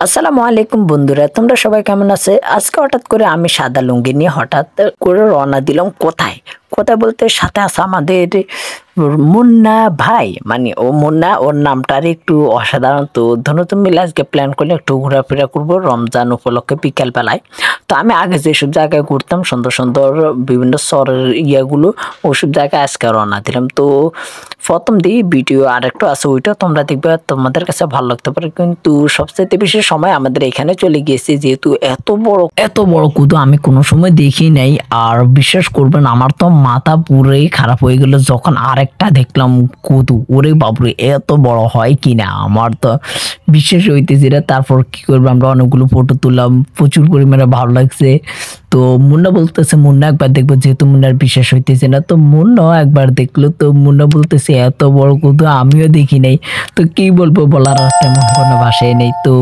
আসসালামু আলাইকুম বন্ধুরা, তোমরা সবাই কেমন আছে? আজকে হঠাৎ করে আমি সাদা লুঙ্গি নিয়ে হঠাৎ করে রওনা দিলাম। কোথায় কোথায় বলতে সাথে আছে আমাদের মুন্না ভাই, মানে ও মুন্না, ওর নামটার একটু অসাধারণ। তো ধরুন মিলে আজকে প্ল্যান করলে একটু ঘোরাফেরা করবো রমজান উপলক্ষে বিকেল বেলায়। তো আমি আগে যেসব জায়গায় ঘুরতাম সুন্দর সুন্দর বিভিন্ন শহরের ইয়াগুলো, ওসব জায়গায় আজকে রওনা দিলাম। তো প্রথম দিই ভিডিও আর একটু আছে, ওইটা তোমরা দেখবে, তোমাদের কাছে ভালো লাগতে পারে। কিন্তু সবচেয়ে বেশি সময় আমাদের এখানে চলে গিয়েছে, যেহেতু এত বড় কুদু আমি কোনো সময় দেখি নাই। আর বিশ্বাস করবেন, আমার তো মাথা পুরোই খারাপ হয়ে গেল যখন আরেকটা দেখলাম কুদু। ওরে বাবরে, এত বড় হয় কিনা আমার তো বিশ্বাস হইতেছে না। তারপর কি করবো, আমরা অনেকগুলো ফটো তুললাম, প্রচুর পরিমাণে ভালো লাগছে। তো মুন্না বলতেছে মুন্না একবার দেখবো, যেহেতু মুন্নার বিশ্বাস হইতেছে না, তো মুন্না একবার দেখলো। তো মুন্না বলতেছে এত বড় কুদু আমিও দেখি নাই। তো কি বলবো, বলার আর তেমন কোনো ভাষাই নেই। তো